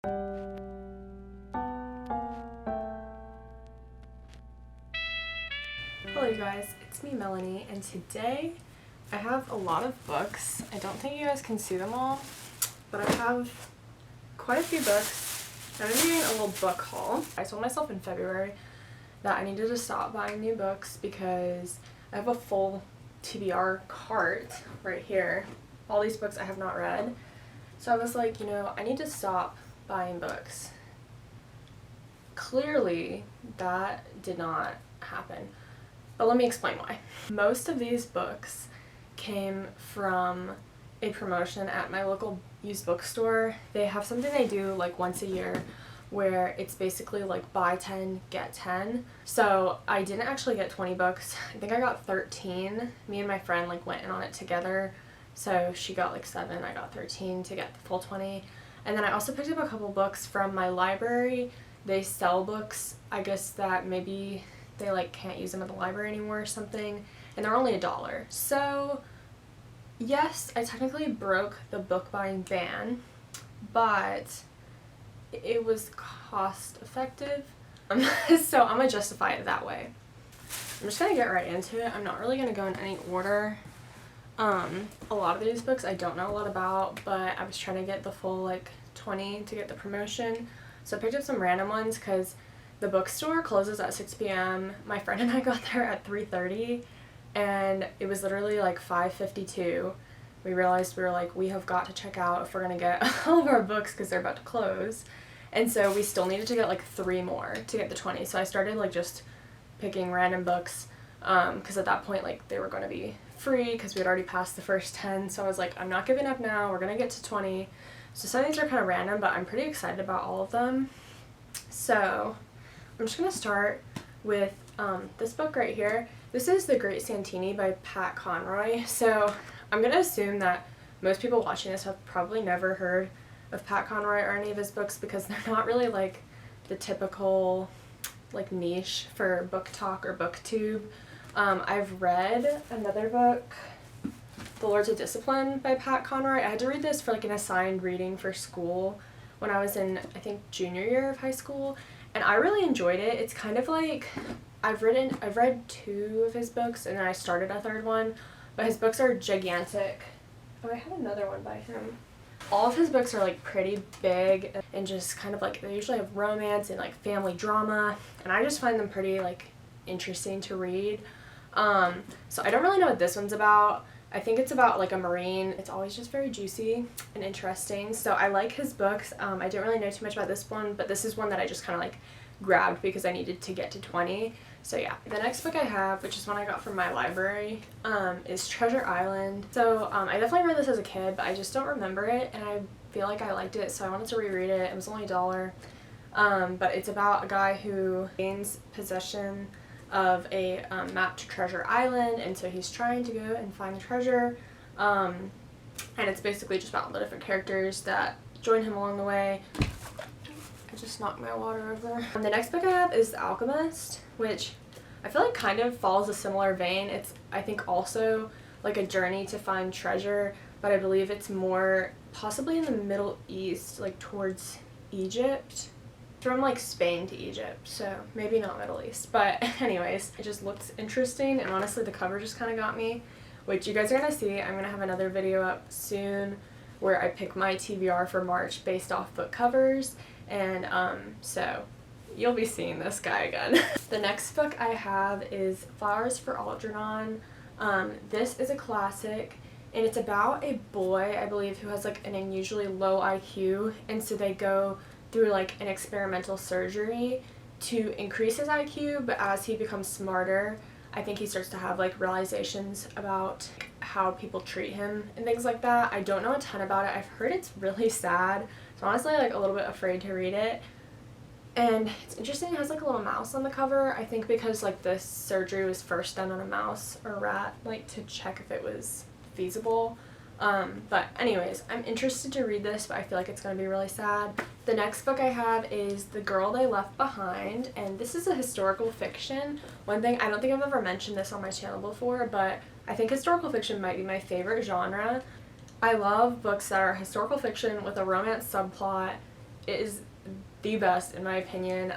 Hello you guys, it's me Melanie, and today I have a lot of books. I don't think you guys can see them all, but I have quite a few books. I'm doing a little book haul. I told myself in February that I needed to stop buying new books because I have a full TBR cart right here. All these books I have not read. So I was like, I need to stop buying books. Clearly, that did not happen. But let me explain why. Most of these books came from a promotion at my local used bookstore. They have something they do like once a year where it's basically like buy 10, get 10. So I didn't actually get 20 books. I think I got 13. Me and my friend like went in on it together. So she got like 7, I got 13 to get the full 20. And then I also picked up a couple books from my library. They sell books, I guess that maybe they like can't use them at the library anymore or something, and they're only $1. So yes, I technically broke the book buying ban, but it was cost effective. So I'm gonna justify it that way. I'm just gonna get right into it. I'm not really gonna go in any order. A lot of these books I don't know a lot about, but I was trying to get the full like 20 to get the promotion. So I picked up some random ones because the bookstore closes at 6 p.m. My friend and I got there at 3:30 and it was literally like 5:52. We realized we have got to check out if we're going to get all of our books because they're about to close. And so we still needed to get like 3 more to get the 20. So I started like just picking random books because at that point like they were going to be free because we had already passed the first 10. So I was like, I'm not giving up now. We're going to get to 20. So some of these are kind of random, but I'm pretty excited about all of them. So I'm just going to start with this book right here. This is The Great Santini by Pat Conroy. So I'm going to assume that most people watching this have probably never heard of Pat Conroy or any of his books because they're not really like the typical like niche for book talk or booktube. I've read another book, The Lords of Discipline by Pat Conroy. I had to read this for like an assigned reading for school when I was in, I think, junior year of high school. And I really enjoyed it. It's kind of like, I've read 2 of his books and then I started a 3rd one, but his books are gigantic. Oh, I had another one by him. All of his books are like pretty big and just kind of like, they usually have romance and like family drama, and I just find them pretty like interesting to read. So I don't really know what this one's about. I think it's about like a Marine. It's always just very juicy and interesting. So I like his books. I didn't really know too much about this one, but this is one that I just kind of like grabbed because I needed to get to 20. So yeah. The next book I have, which is one I got from my library, is Treasure Island. So I definitely read this as a kid, but I just don't remember it, and I feel like I liked it, so I wanted to reread it. It was only $1. But it's about a guy who gains possession of a map to Treasure Island, and so he's trying to go and find the treasure, and it's basically just about all the different characters that join him along the way. I just knocked my water over. The next book I have is The Alchemist, which I feel like kind of follows a similar vein. It's, I think, also like a journey to find treasure, but I believe it's more possibly in the Middle East, like towards Egypt. From like Spain to Egypt, so maybe not Middle East, but anyways, it just looks interesting, and honestly the cover just kind of got me, which you guys are gonna see. I'm gonna have another video up soon where I pick my TBR for March based off book covers, and so you'll be seeing this guy again. The next book I have is Flowers for Algernon. This is a classic, and it's about a boy, I believe, who has like an unusually low IQ, and so they go through like an experimental surgery to increase his IQ, but as he becomes smarter, I think he starts to have like realizations about how people treat him and things like that. I don't know a ton about it. I've heard it's really sad, so honestly like a little bit afraid to read it. And it's interesting, it has like a little mouse on the cover, I think because like the surgery was first done on a mouse or rat, like to check if it was feasible. But anyways, I'm interested to read this, but I feel like it's going to be really sad. The next book I have is The Girl They Left Behind, and this is a historical fiction. One thing, I don't think I've ever mentioned this on my channel before, but I think historical fiction might be my favorite genre. I love books that are historical fiction with a romance subplot it is the best in my opinion,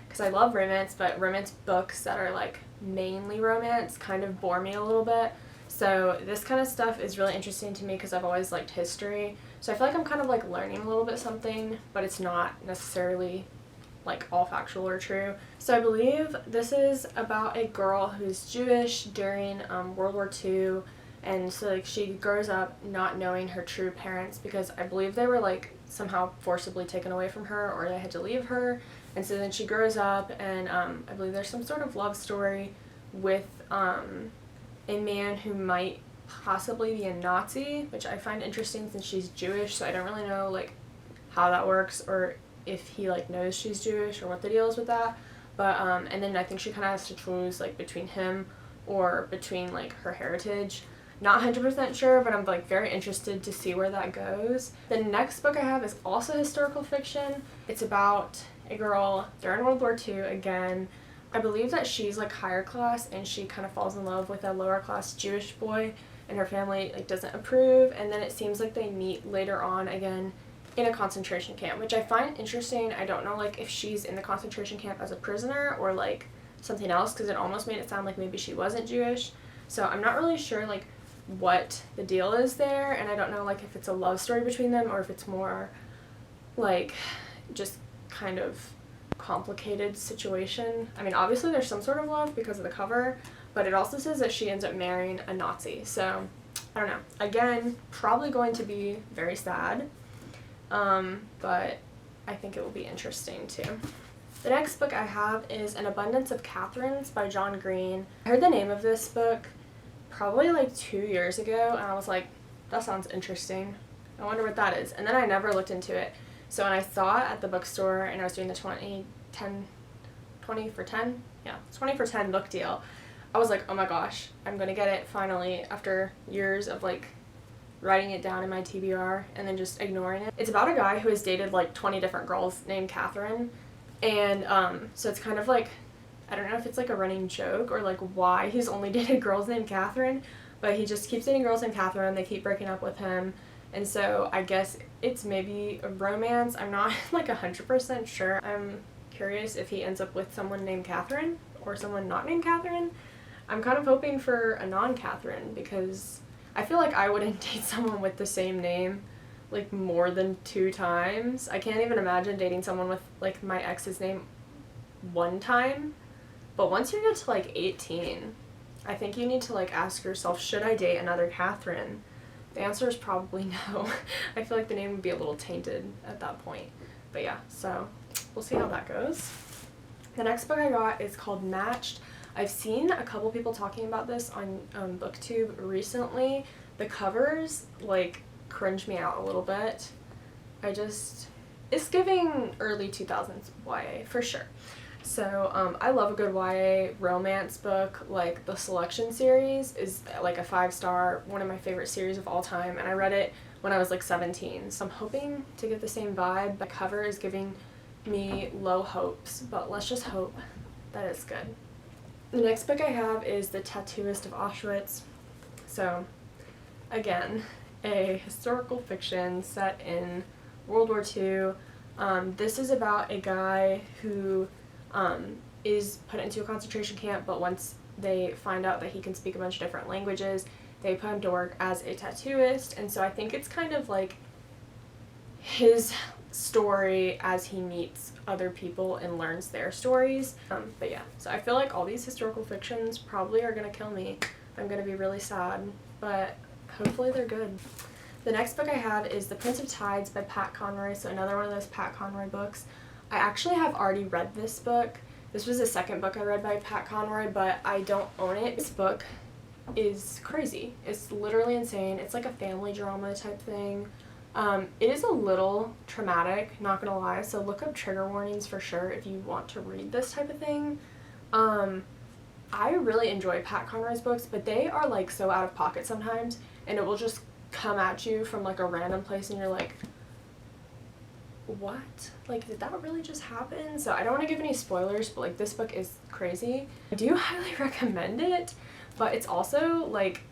because I love romance, but romance books that are like mainly romance kind of bore me a little bit. So this kind of stuff is really interesting to me because I've always liked history. So I feel like I'm kind of like learning a little bit something, but it's not necessarily like all factual or true. So I believe this is about a girl who's Jewish during World War II, and so like she grows up not knowing her true parents because I believe they were like somehow forcibly taken away from her or they had to leave her. And so then she grows up and I believe there's some sort of love story with a man who might possibly be a Nazi, which I find interesting since she's Jewish, so I don't really know like how that works or if he like knows she's Jewish or what the deal is with that. But and then I think she kind of has to choose like between him or between like her heritage. Not 100% sure, but I'm like very interested to see where that goes. The next book I have is also historical fiction. It's about a girl during World War II again. I believe that she's like higher class and she kind of falls in love with a lower class Jewish boy and her family like doesn't approve, and then it seems like they meet later on again in a concentration camp, which I find interesting. I don't know like if she's in the concentration camp as a prisoner or like something else, because it almost made it sound like maybe she wasn't Jewish. So I'm not really sure like what the deal is there, and I don't know like if it's a love story between them or if it's more like just kind of complicated situation. I mean, obviously there's some sort of love because of the cover, but it also says that she ends up marrying a Nazi. So I don't know. Again, probably going to be very sad. But I think it will be interesting too. The next book I have is An Abundance of Catherines by John Green. I heard the name of this book probably like 2 years ago, and I was like, that sounds interesting. I wonder what that is. And then I never looked into it. So when I saw it at the bookstore and I was doing the 20 for 10 book deal, I was like, oh my gosh, I'm gonna get it finally after years of like writing it down in my TBR and then just ignoring it. It's about a guy who has dated like 20 different girls named Catherine, and so it's kind of like, I don't know if it's like a running joke or like why he's only dated girls named Catherine, but he just keeps dating girls named Catherine. They keep breaking up with him, and so I guess it's maybe a romance. I'm not like 100% sure. I'm curious if he ends up with someone named Catherine or someone not named Catherine. I'm kind of hoping for a non-Catherine because I feel like I wouldn't date someone with the same name like more than 2 times. I can't even imagine dating someone with like my ex's name 1 time. But once you get to like 18, I think you need to like ask yourself, should I date another Catherine? The answer is probably no. I feel like the name would be a little tainted at that point. But yeah, so we'll see how that goes. The next book I got is called Matched. I've seen a couple people talking about this on BookTube recently. The covers like cringe me out a little bit. It's giving early 2000s YA for sure. So I love a good YA romance book. Like the Selection series is like a 5-star, one of my favorite series of all time, and I read it when I was like 17. So I'm hoping to get the same vibe. The cover is giving me low hopes, but let's just hope that it's good. The next book I have is The Tattooist of Auschwitz. So again, a historical fiction set in World War II. This is about a guy who is put into a concentration camp, but once they find out that he can speak a bunch of different languages, they put him to work as a tattooist. And so I think it's kind of like his story as he meets other people and learns their stories. But yeah, so I feel like all these historical fictions probably are gonna kill me. I'm gonna be really sad, but hopefully they're good. The next book I have is The Prince of Tides by Pat Conroy, so another one of those Pat Conroy books. I actually have already read this book. This was the second book I read by Pat Conroy, but I don't own it. This book is crazy. It's literally insane. It's like a family drama type thing. It is a little traumatic, not gonna lie, so look up trigger warnings for sure if you want to read this type of thing. I really enjoy Pat Conroy's books, but they are like so out of pocket sometimes, and it will just come at you from like a random place and you're like, what? Like, did that really just happen? So I don't want to give any spoilers, but like this book is crazy. I do highly recommend it, but it's also like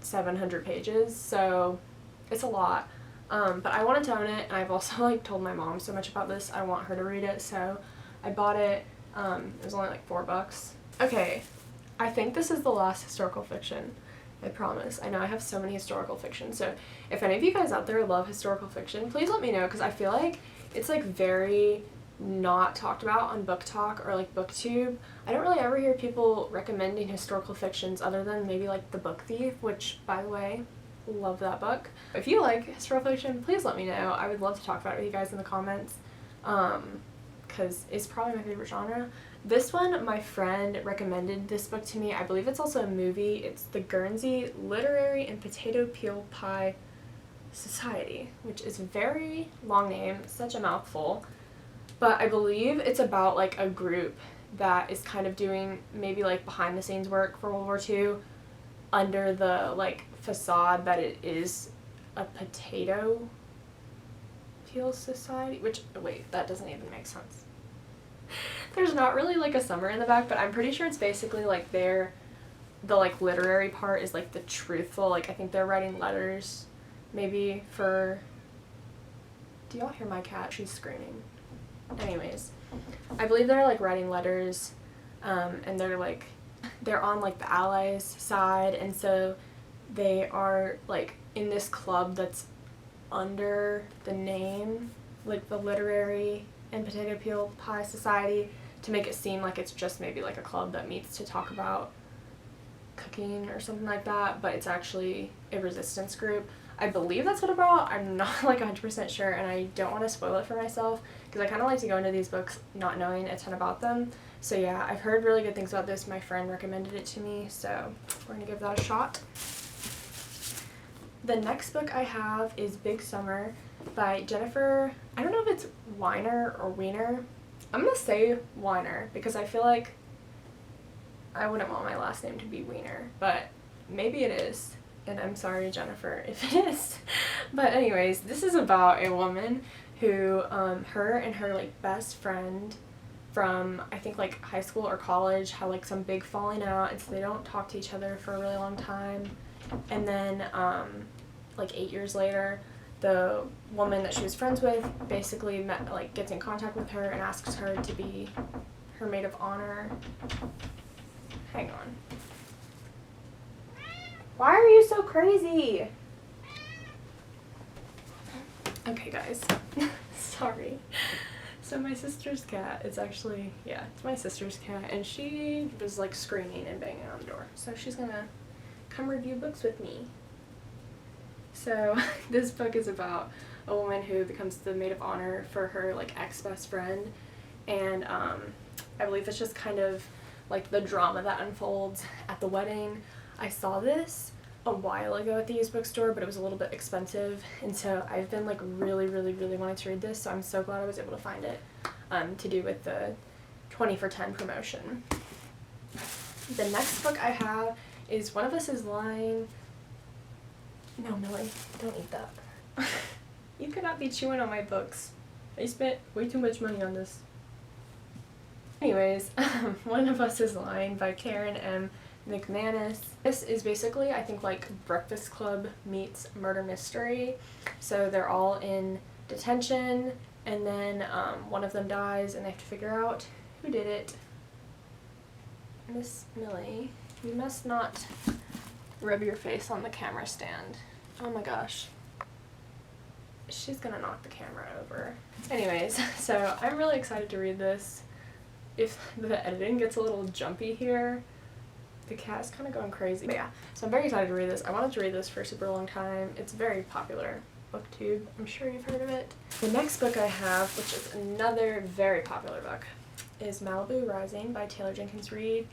700 pages, so it's a lot. But I wanted to own it, and I've also like told my mom so much about this. I want her to read it, so I bought it. It was only like $4. Okay, I think this is the last historical fiction. I promise. I know I have so many historical fiction, so if any of you guys out there love historical fiction, please let me know, because I feel like it's like very not talked about on Book Talk or like BookTube. I don't really ever hear people recommending historical fictions other than maybe like The Book Thief, which, by the way, love that book. If you like historical fiction, please let me know. I would love to talk about it with you guys in the comments, because it's probably my favorite genre. This one, my friend recommended this book to me. I believe it's also a movie. It's The Guernsey Literary and Potato Peel Pie Society, which is a very long name, such a mouthful. But I believe it's about like a group that is kind of doing maybe like behind the scenes work for World War II under the like facade that it is a potato peel society, which, wait, that doesn't even make sense. There's not really like a summary in the back, but I'm pretty sure it's basically like the like literary part is like the truthful, like I think they're writing letters maybe for, do y'all hear my cat? She's screaming. Anyways, I believe they're like writing letters, and they're on like the Allies side, and so they are like in this club that's under the name, like the Literary and Potato Peel Pie Society, to make it seem like it's just maybe like a club that meets to talk about cooking or something like that, but it's actually a resistance group. I believe that's what it's about. I'm not like 100% sure, and I don't want to spoil it for myself because I kind of like to go into these books not knowing a ton about them. So yeah, I've heard really good things about this. My friend recommended it to me, so we're going to give that a shot. The next book I have is Big Summer by Jennifer, I don't know if it's Weiner or Weiner. I'm going to say Weiner because I feel like I wouldn't want my last name to be Weiner, but maybe it is. And I'm sorry, Jennifer, if it is. But anyways, this is about a woman who, her and her, like, best friend from, I think, like, high school or college had, like, some big falling out, and so they don't talk to each other for a really long time. And then, like, 8 years later, the woman that she was friends with basically gets in contact with her and asks her to be her maid of honor. Hang on. Why are you so crazy? Okay, guys. Sorry. So my sister's cat, it's actually, yeah, it's my sister's cat, and she was like screaming and banging on the door. So she's gonna come review books with me. So this book is about a woman who becomes the maid of honor for her like ex-best friend, and I believe it's just kind of like the drama that unfolds at the wedding. I saw this a while ago at the used bookstore, but it was a little bit expensive, and so I've been like really wanting to read this, so I'm so glad I was able to find it to do with the 20 for 10 promotion. The next book I have is One of Us is Lying. No, Millie, don't eat that. You cannot be chewing on my books. I spent way too much money on this. Anyways, One of Us is Lying by Karen M. McManus. This is basically, I think, like Breakfast Club meets murder mystery. So they're all in detention, and then one of them dies, and they have to figure out who did it. Miss Millie, you must not rub your face on the camera stand. Oh my gosh. She's gonna knock the camera over. Anyways, so I'm really excited to read this. If the editing gets a little jumpy here, the cat's kind of going crazy. But yeah, so I'm very excited to read this. I wanted to read this for a super long time. It's very popular. BookTube, I'm sure you've heard of it. The next book I have, which is another very popular book, is Malibu Rising by Taylor Jenkins Reid.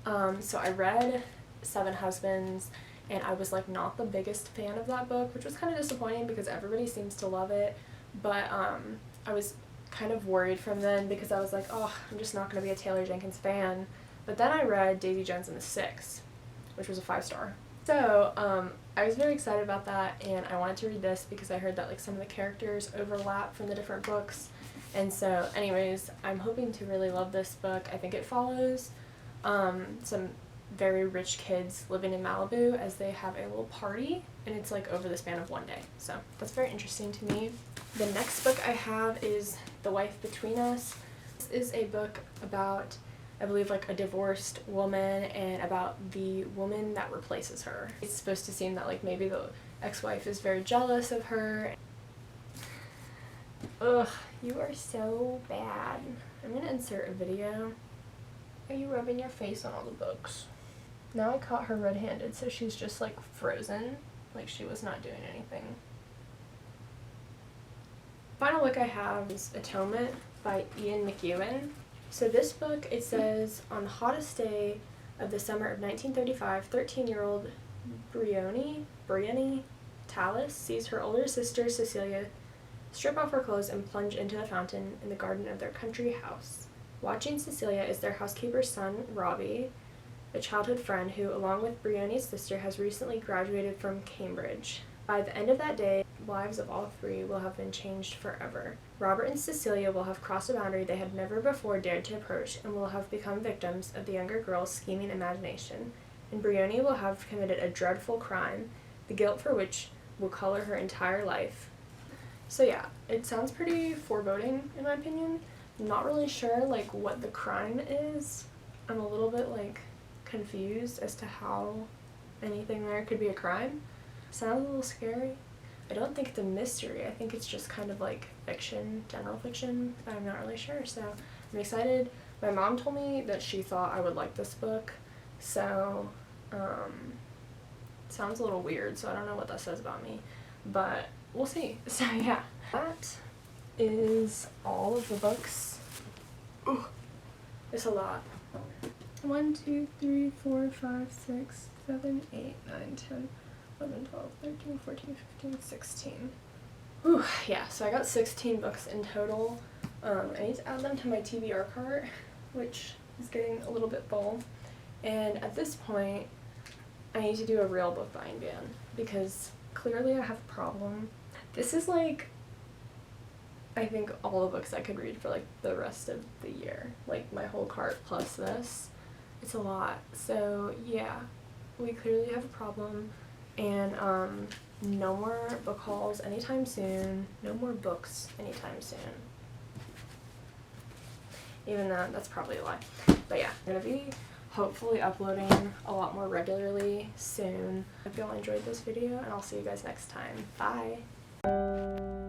So I read Seven Husbands, and I was like not the biggest fan of that book, which was kind of disappointing because everybody seems to love it. But I was kind of worried from then because I was like, oh, I'm just not going to be a Taylor Jenkins fan. But then I read Daisy Jones and the Six, which was a 5-star. So I was very excited about that, and I wanted to read this because I heard that like some of the characters overlap from the different books. And so anyways, I'm hoping to really love this book. I think it follows some very rich kids living in Malibu as they have a little party, and it's like over the span of one day. So that's very interesting to me. The next book I have is The Wife Between Us. This is a book about, I believe, like a divorced woman and about the woman that replaces her. It's supposed to seem that like maybe the ex-wife is very jealous of her. Ugh, you are so bad. I'm gonna insert a video. Are you rubbing your face on all the books? Now I caught her red-handed, so she's just like frozen, like she was not doing anything. Final book I have is Atonement by Ian McEwan. So this book, it says, on the hottest day of the summer of 1935, 13-year-old Briony Tallis sees her older sister Cecilia strip off her clothes and plunge into the fountain in the garden of their country house. Watching Cecilia is their housekeeper's son, Robbie, a childhood friend who, along with Briony's sister, has recently graduated from Cambridge. By the end of that day, the lives of all three will have been changed forever. Robert and Cecilia will have crossed a boundary they had never before dared to approach and will have become victims of the younger girl's scheming imagination. And Briony will have committed a dreadful crime, the guilt for which will color her entire life. So yeah, it sounds pretty foreboding in my opinion. I'm not really sure like what the crime is. I'm a little bit like confused as to how anything there could be a crime. Sounds a little scary. I don't think it's a mystery. I think it's just kind of like fiction, general fiction. I'm not really sure, so I'm excited. My mom told me that she thought I would like this book, so sounds a little weird, so I don't know what that says about me, but we'll see. So yeah, that is all of the books. Ooh, it's a lot. 1, 2, 3, 4, 5, 6, 7, 8, 9, 10, 11, 12, 13, 14, 15, 16. Ooh, yeah, so I got 16 books in total. I need to add them to my TBR cart, which is getting a little bit full. And at this point, I need to do a real book buying ban because clearly I have a problem. This is like, I think all the books I could read for like the rest of the year. Like my whole cart plus this. It's a lot. So yeah, we clearly have a problem. And no more book hauls anytime soon. No more books anytime soon. Even though that's probably a lie. But yeah, I'm going to be hopefully uploading a lot more regularly soon. Hope y'all enjoyed this video, and I'll see you guys next time. Bye!